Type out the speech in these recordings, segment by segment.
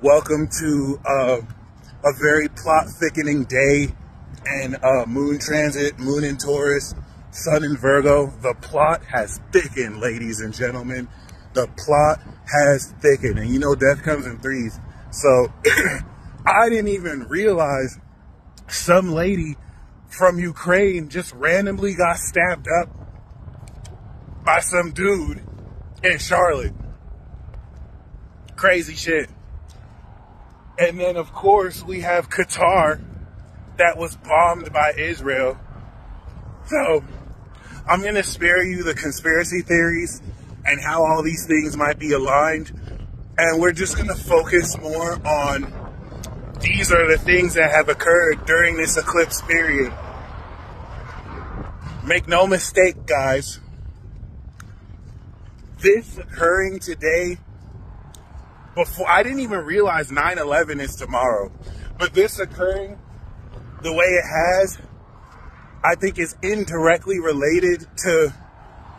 Welcome to a very plot-thickening day and moon transit, moon in Taurus, sun in Virgo. The plot has thickened, ladies and gentlemen. The plot has thickened. And you know death comes in threes. So I didn't even realize some lady from Ukraine just randomly got stabbed up by some dude in Charlotte. Crazy shit. And then, of course, we have Qatar that was bombed by Israel. So I'm going to spare you the conspiracy theories and how all these things might be aligned. And we're just going to focus more on these are the things that have occurred during this eclipse period. Make no mistake, guys. This occurring today, before I didn't even realize 9/11 is tomorrow, but this occurring the way it has, I think is indirectly related to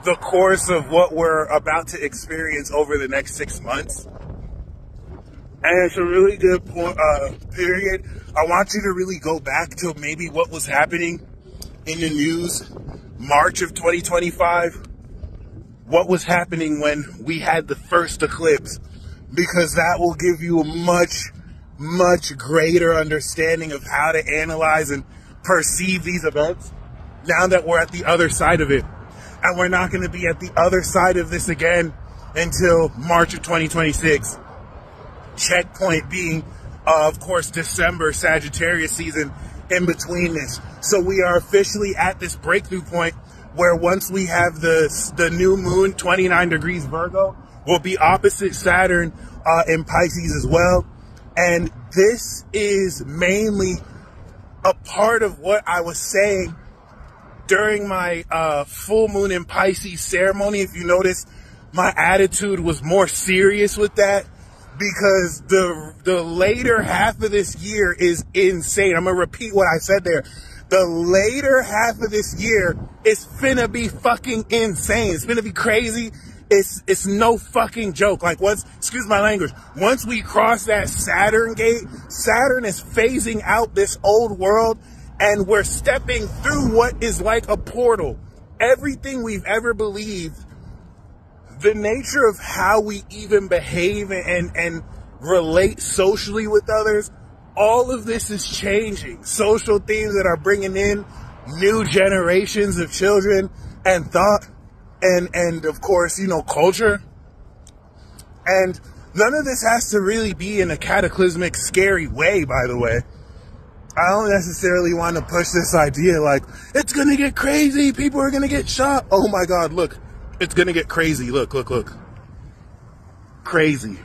the course of what we're about to experience over the next 6 months. And it's a really good period. I want you to really go back to maybe what was happening in the news March of 2025. What was happening when we had the first eclipse, because that will give you a much greater understanding of how to analyze and perceive these events now that we're at the other side of it. And we're not going to be at the other side of this again until March of 2026. Checkpoint being, of course, December, Sagittarius season in between this. So we are officially at this breakthrough point where once we have the new moon, 29 degrees Virgo, will be opposite Saturn in Pisces as well. And this is mainly a part of what I was saying during my full moon in Pisces ceremony. If you notice, my attitude was more serious with that because the later half of this year is insane. I'm going to repeat what I said there. The later half of this year is finna be fucking insane. It's finna be crazy. It's no fucking joke. Like excuse my language, once we cross that Saturn gate, Saturn is phasing out this old world and we're stepping through what is like a portal. Everything we've ever believed, the nature of how we even behave and relate socially with others, all of this is changing. Social themes that are bringing in new generations of children and thought and of course, you know, culture. And none of this has to really be in a cataclysmic, scary way, by the way. I don't necessarily want to push this idea like, it's going to get crazy, people are going to get shot. Oh my God, look, it's going to get crazy. Look. Crazy.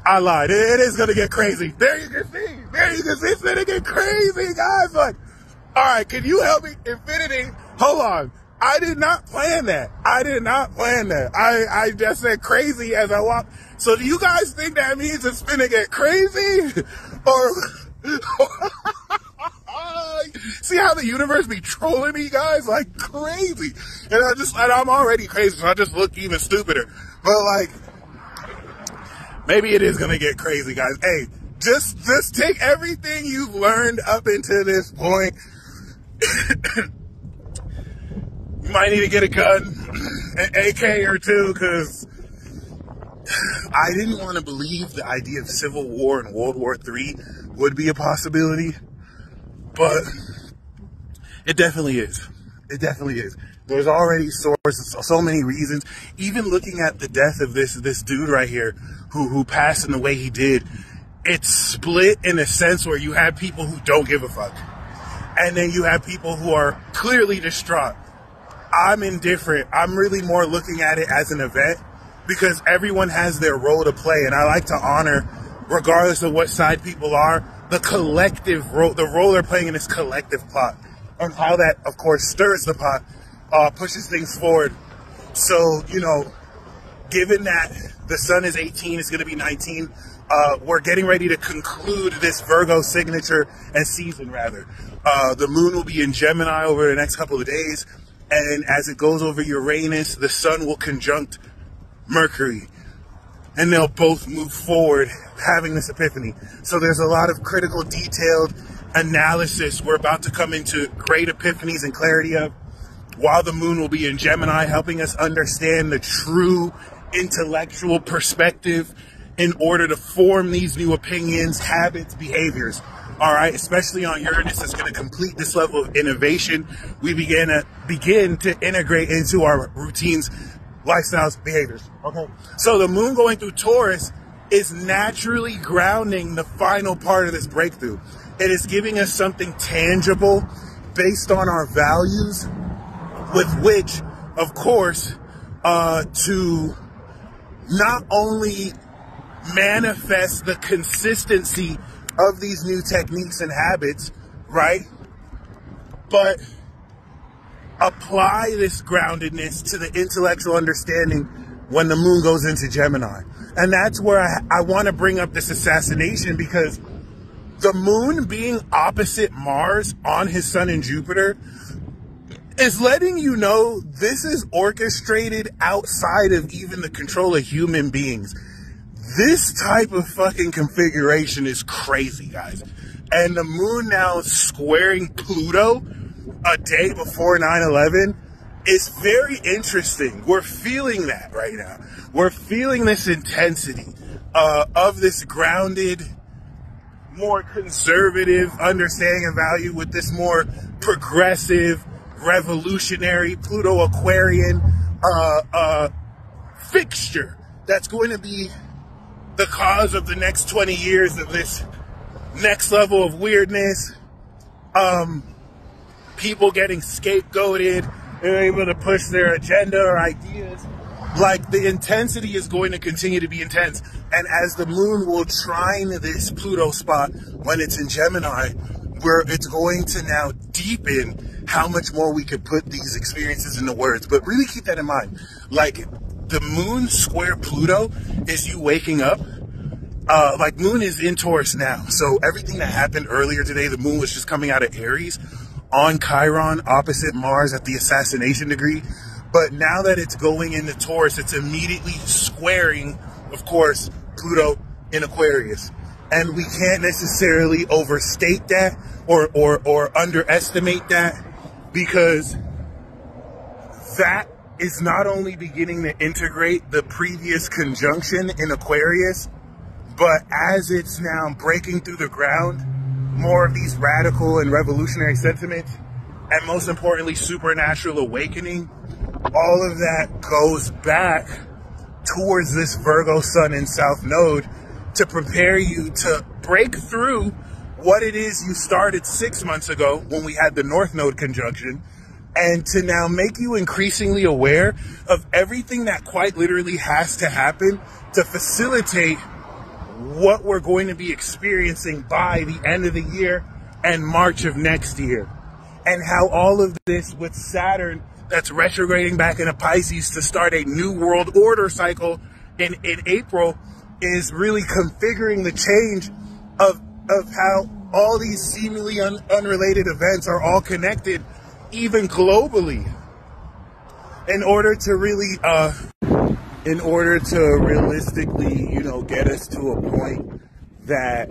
I lied. It is going to get crazy. There you can see. It's going to get crazy, guys. Like, all right, can you help me? Infinity, hold on. I did not plan that. I just said crazy as I walked. So do you guys think that means it's going to get crazy? Or see how the universe be trolling me, guys? Like crazy. And I'm already crazy, so I just look even stupider. But like, maybe it is going to get crazy, guys. Hey, just take everything you've learned up until this point. You might need to get a gun, an AK or two, because I didn't want to believe the idea of civil war and World War III would be a possibility, but it definitely is. It definitely is. There's already sources, so many reasons. Even looking at the death of this dude right here, who passed in the way he did, it's split in a sense where you have people who don't give a fuck, and then you have people who are clearly distraught. I'm indifferent. I'm really more looking at it as an event because everyone has their role to play, and I like to honor, regardless of what side people are, the collective role, the role they're playing in this collective plot, and how that, of course, stirs the pot, pushes things forward. So, you know, given that the sun is 18, it's going to be 19, we're getting ready to conclude this Virgo signature and season, rather. The moon will be in Gemini over the next couple of days. And as it goes over Uranus, the sun will conjunct Mercury. and they'll both move forward having this epiphany. So there's a lot of critical, detailed analysis we're about to come into great epiphanies and clarity of, while the moon will be in Gemini, helping us understand the true intellectual perspective in order to form these new opinions, habits, behaviors. All right, especially on Uranus, that's going to complete this level of innovation. We begin to integrate into our routines, lifestyles, behaviors. Okay, so the moon going through Taurus is naturally grounding the final part of this breakthrough. It is giving us something tangible based on our values, with which, of course, to not only manifest the consistency of these new techniques and habits, right? But apply this groundedness to the intellectual understanding when the moon goes into Gemini. And that's where I want to bring up this assassination, because the moon being opposite Mars on his sun and Jupiter is letting you know this is orchestrated outside of even the control of human beings. This type of fucking configuration is crazy, guys. And the moon now squaring Pluto a day before 9/11 is very interesting. We're feeling that right now. We're feeling this intensity of this grounded, more conservative understanding of value with this more progressive, revolutionary Pluto Aquarian fixture that's going to be the cause of the next 20 years of this next level of weirdness. People getting scapegoated, they're able to push their agenda or ideas. Like, the intensity is going to continue to be intense. And as the moon will trine this Pluto spot when it's in Gemini, where it's going to now deepen how much more we could put these experiences into words. But really keep that in mind. Like, the moon square Pluto is you waking up. Like, moon is in Taurus now. So everything that happened earlier today, the moon was just coming out of Aries on Chiron, opposite Mars at the assassination degree. But now that it's going into Taurus, it's immediately squaring, of course, Pluto in Aquarius. And we can't necessarily overstate that or underestimate that, because that is not only beginning to integrate the previous conjunction in Aquarius, but as it's now breaking through the ground, more of these radical and revolutionary sentiments, and most importantly, supernatural awakening, all of that goes back towards this Virgo Sun and South Node to prepare you to break through what it is you started 6 months ago when we had the North Node conjunction, and to now make you increasingly aware of everything that quite literally has to happen to facilitate what we're going to be experiencing by the end of the year and March of next year. And how all of this with Saturn that's retrograding back into Pisces to start a new world order cycle in April is really configuring the change of how all these seemingly unrelated events are all connected, even globally, in order to really realistically, get us to a point that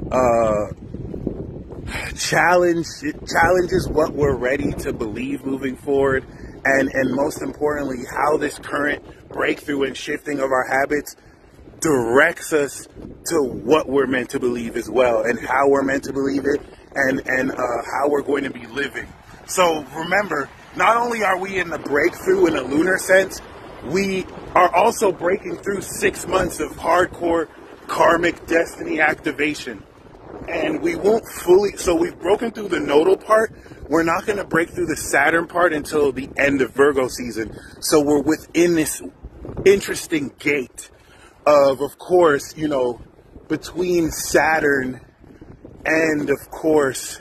challenges what we're ready to believe moving forward, and most importantly, how this current breakthrough and shifting of our habits directs us to what we're meant to believe as well, and how we're meant to believe it, and how we're going to be living. So remember, not only are we in the breakthrough in a lunar sense, we are also breaking through 6 months of hardcore karmic destiny activation. And we won't fully, so we've broken through the nodal part. We're not going to break through the Saturn part until the end of Virgo season. So we're within this interesting gate of course, between Saturn and, of course,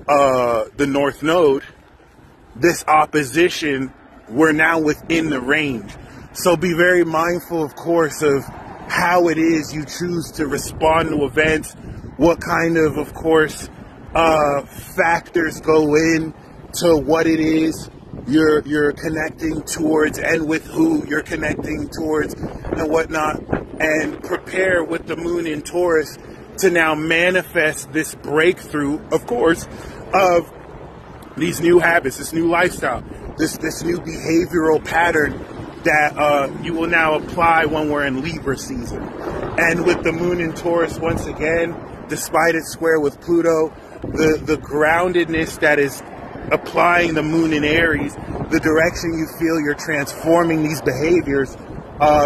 the North Node, this opposition, we're now within the range. So be very mindful, of course, of how it is you choose to respond to events, what kind of course, factors go in to what it is you're connecting towards, and with who you're connecting towards and whatnot. and prepare with the moon in Taurus to now manifest this breakthrough, of course, of these new habits, this new lifestyle, this new behavioral pattern that you will now apply when we're in Libra season. And with the moon in Taurus, once again, despite its square with Pluto, the groundedness that is applying the moon in Aries, the direction you feel you're transforming these behaviors,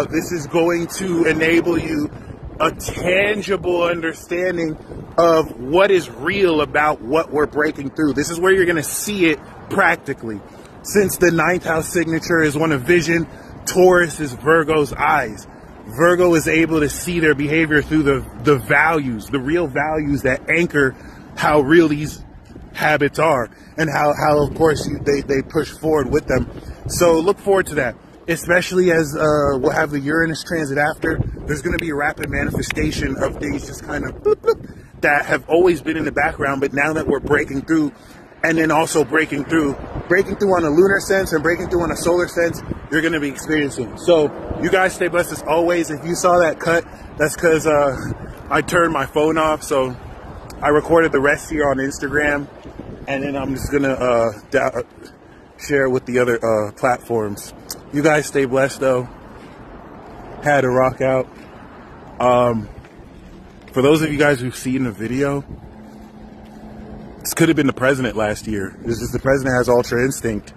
this is going to enable you a tangible understanding of what is real about what we're breaking through. This is where you're going to see it practically. Since the 9th house signature is one of vision, Taurus is Virgo's eyes. Virgo is able to see their behavior through the values, the real values that anchor how real these habits are, and how of course they push forward with them. So look forward to that, especially as we'll have the Uranus transit after. There's going to be a rapid manifestation of things just kind of bloop, bloop, that have always been in the background, but now that we're breaking through, and then also breaking through on a lunar sense and breaking through on a solar sense, you're going to be experiencing. So you guys stay blessed as always. If you saw that cut, that's because I turned my phone off. So I recorded the rest here on Instagram, and then I'm just going to share it with the other platforms. You guys stay blessed, though. Had to rock out. For those of you guys who've seen the video, this could have been the president last year. It's just the president has ultra instinct,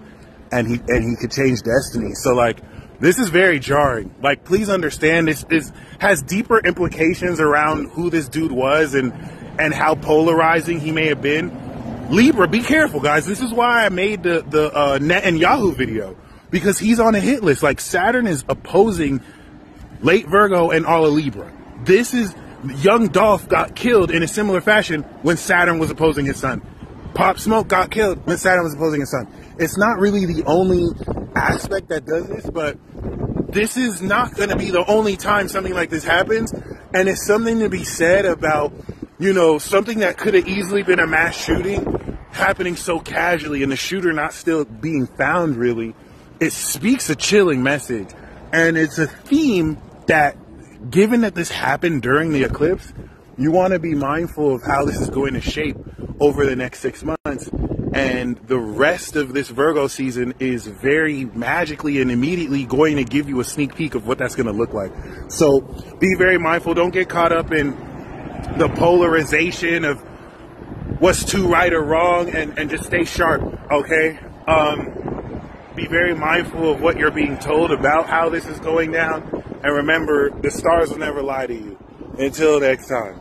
and he could change destiny. So like, this is very jarring. Like, please understand, this has deeper implications around who this dude was and how polarizing he may have been. Libra, be careful, guys. This is why I made the Netanyahu video, because he's on a hit list. Like, Saturn is opposing late Virgo and all of Libra. This is, young Dolph got killed in a similar fashion when Saturn was opposing his sun. Pop Smoke got killed when Saturn was opposing his sun. It's not really the only aspect that does this, but this is not going to be the only time something like this happens. And it's something to be said about, you know, something that could have easily been a mass shooting happening so casually and the shooter not still being found, really. It speaks a chilling message. And it's a theme that, given that this happened during the eclipse, you want to be mindful of how this is going to shape over the next 6 months. And the rest of this Virgo season is very magically and immediately going to give you a sneak peek of what that's going to look like. So be very mindful. Don't get caught up in the polarization of what's too right or wrong, and just stay sharp, okay? Be very mindful of what you're being told about how this is going down. And remember, the stars will never lie to you. Until next time.